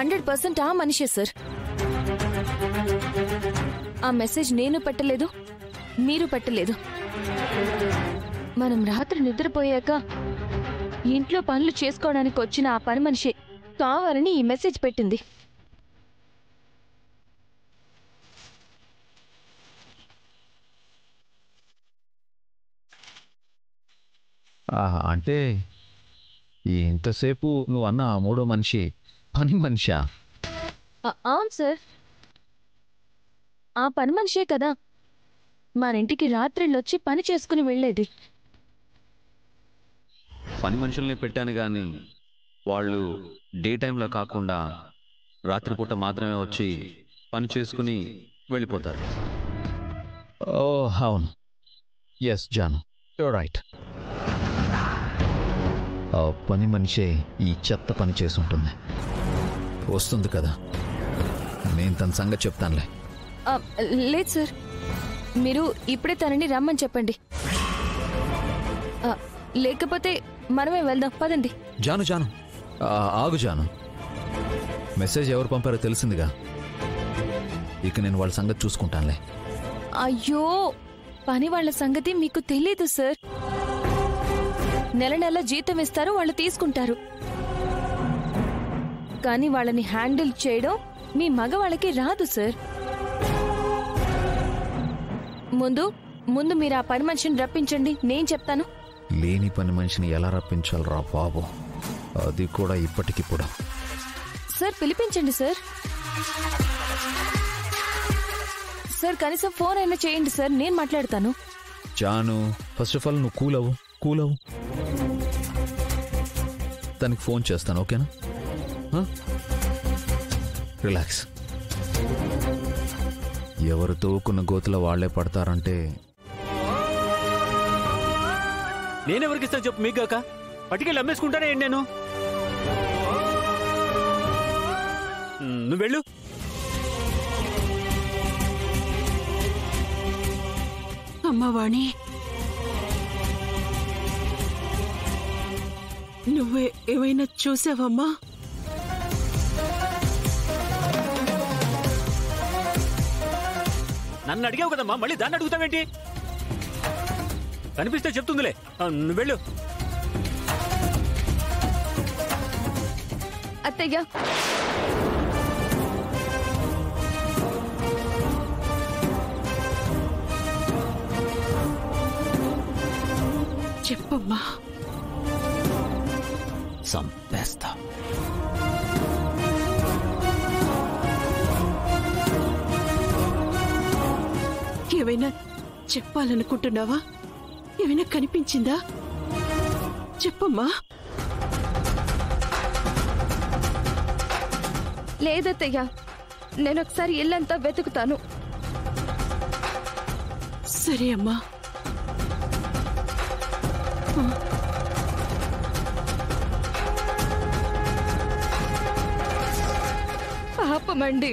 100% ఆ మనిషే సార్. ఆ మెసేజ్ నేను పెట్టలేదు, మీరు పెట్టలేదు. మనం రాత్రి నిద్రపోయాక ఇంట్లో పనులు చేసుకోవడానికి వచ్చిన ఆ పని మనిషే కావాలని ఈ మెసేజ్ పెట్టింది. అంటే ఇంతసేపు నువ్వు అన్న ఆ మూడో మనిషి పని మనిషా? అవును సార్, ఆ పని మనిషే కదా మన ఇంటికి రాత్రిళ్ళొచ్చి పని చేసుకుని వెళ్ళేది. పని మనుషుల్ని పెట్టాను కానీ వాళ్ళు డే టైంలో కాకుండా రాత్రిపూట మాత్రమే వచ్చి పని చేసుకుని వెళ్ళిపోతారు. ఓ అవును, ఎస్ జాను, యూర్ రైట్. ఆ పని మనిషే ఈ చెత్త పని చేసి ఉంటుంది. వస్తుంది కదా, నేను తన సంగతి చెప్తానులే. లేదు సార్, మీరు ఇప్పుడే తనని రమ్మని చెప్పండి, లేకపోతే మనమే వెళ్దాం. పదండి. జాను జాను ఆగు జాను, మెసేజ్ ఎవరు పంపారో తెలిసిందిగా, ఇక నేను వాళ్ళ సంగతి చూసుకుంటానులే. అయ్యో, పని వాళ్ళ సంగతి మీకు తెలీదు సార్. నెల నెల జీతం ఇస్తారు, వాళ్ళు తీసుకుంటారు. కానీ వాళ్ళని హ్యాండిల్ చేయడం మీ మగవాళ్ళకి రాదు సార్. ముందు ముందు మీరు ఆ పని మనిషిని రప్పించండి, నేను చెప్తాను. లేని పని మనిషిని ఎలా రప్పించాలరా బాబు, అది కూడా ఇప్పటికిప్పుడు. సార్ పిలిపించండి సార్. సార్ కనీసం ఫోన్ అయినా చేయండి సార్, నేను మాట్లాడతాను. జాను, ఫస్ట్ ఆఫ్ ఆల్ నువ్వు కూల్ అవ్వు. తనకి ఫోన్ చేస్తాను, ఓకేనా? రిలాక్స్. ఎవరు తోకున్న గోతులో వాళ్లే పడతారంటే నేనెవరికి ఇస్తాను చెప్పు? మీగాక పట్టుకెళ్ళి అమ్మేసుకుంటానే నేను. నువ్వు వెళ్ళు. అమ్మవాణి, నువ్వే ఏమైనా చూసావమ్మా? నన్ను అడిగావు కదమ్మా, మళ్ళీ దాన్ని అడుగుతావేంటి? కనిపిస్తే చెప్తుందిలే, నువ్వు వెళ్ళు. అత్తయ్య, చెప్పమ్మా. సంపేస్తా. ఏమైనా చెప్పాలనుకుంటున్నావా? ఏమైనా కనిపించిందా? చెప్పమ్మా. లేదత్తయ్య, నేను ఒకసారి ఇల్లంతా వెతుకుతాను. సరే అమ్మా. పాపమండి.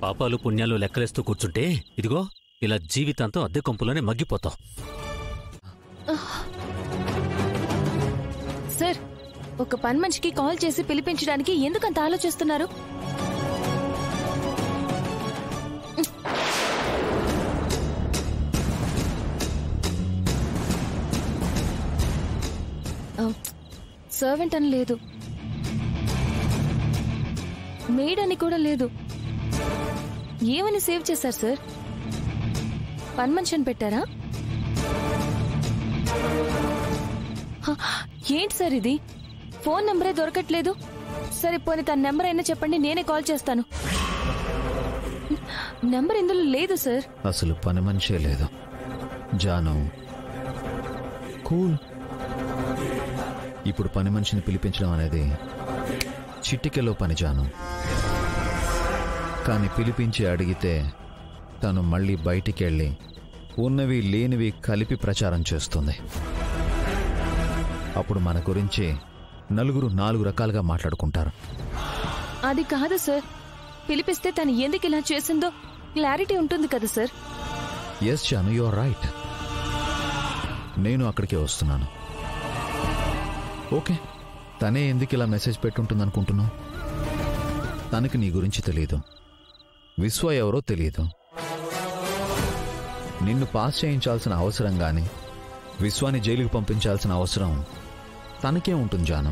పాపాలు పుణ్యాలు లెక్కలేస్తూ కూర్చుంటే ఇదిగో ఇలా జీవితాంతం అద్దె కొంపులోనే మగ్గిపోతావు. సార్, ఒక పని మనిషికి కాల్ చేసి పిలిపించడానికి ఎందుకంత ఆలోచిస్తున్నారు? సర్వెంట్ అని లేదు, మెయిడ్ అని కూడా లేదు. ఏమని సేవ్ చేశారు సార్? పని మనిషిని పెట్టారా? ఏంటి సార్ ఇది? ఫోన్ నెంబరే దొరకట్లేదు. సరే పోనీ తన నెంబర్ అయినా చెప్పండి, నేనే కాల్ చేస్తాను. నెంబర్ ఇందులో లేదు సార్. అసలు పని మనిషే లేదు. జాను కూల్. ఇప్పుడు పని మనిషిని పిలిపించడం అనేది చిటికెలో పని జాను. కానీ పిలిపించి అడిగితే తను మళ్ళీ బయటికి వెళ్ళి ఉన్నవి లేనివి కలిపి ప్రచారం చేస్తుంది. అప్పుడు మన గురించి నలుగురు 4 రకాలుగా మాట్లాడుకుంటారు. అది కాదు సార్, పిలిపిస్తే తను ఎందుకు ఇలా చేసిందో క్లారిటీ ఉంటుంది కదా sir. Yes Janu, you are right. నేను అక్కడికే వస్తున్నాను. ఓకే, తనే ఎందుకు ఇలా మెసేజ్ పెట్టుంటుంది అనుకుంటున్నావు? తనకి నీ గురించి తెలియదు, విశ్వ ఎవరో తెలియదు. నిన్ను పాస్ చేయించాల్సిన అవసరం గాని విశ్వాన్ని జైలుకి పంపించాల్సిన అవసరం తనకే ఉంటుంది జాను.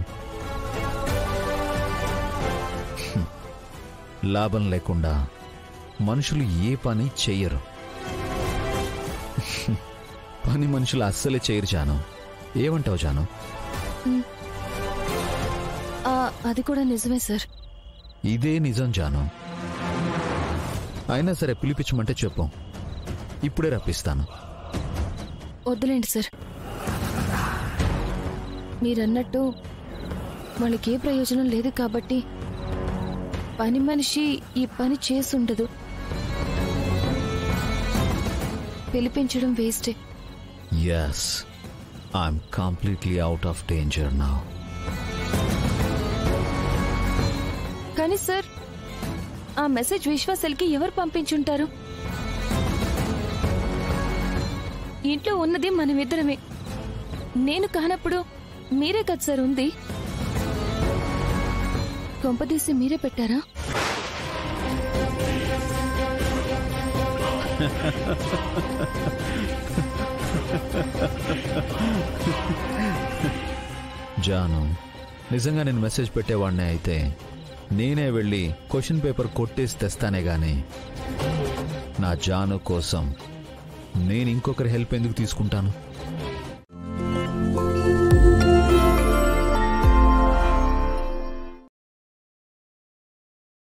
లాభం లేకుండా మనుషులు ఏ పని చెయ్యరు. పని మనుషులు అస్సలే చేయరు జాను. ఏమంటావు జాను? అది కూడా నిజమే సార్. ఇదే నిజం జాను. అయినా సరే పిలిపించమంటే చెప్పు, ఇప్పుడే రప్పిస్తాను. వద్దులేండి సార్, మీరన్నట్టు వాళ్ళకి ఏ ప్రయోజనం లేదు కాబట్టి పని మనిషి ఈ పని చేసుండదు. పిలిపించడం వేస్టే. Yes, I'm completely out of danger now. కానీ సార్, ఆ మెసేజ్ విశ్వాసల్కి ఎవరు పంపించుంటారు? ఇంట్లో ఉన్నది మనమిద్దరమే. నేను కానప్పుడు మీరే కదా సార్ ఉంది. కొంపదీసి మీరే పెట్టారా? జాను, నిజంగా నేను మెసేజ్ పెట్టేవాడినే అయితే నేనే వెళ్ళి క్వశ్చన్ పేపర్ కొట్టేసి తెస్తానే గాని నా జాను కోసం నేను ఇంకొకరి హెల్ప్ ఎందుకు తీసుకుంటాను?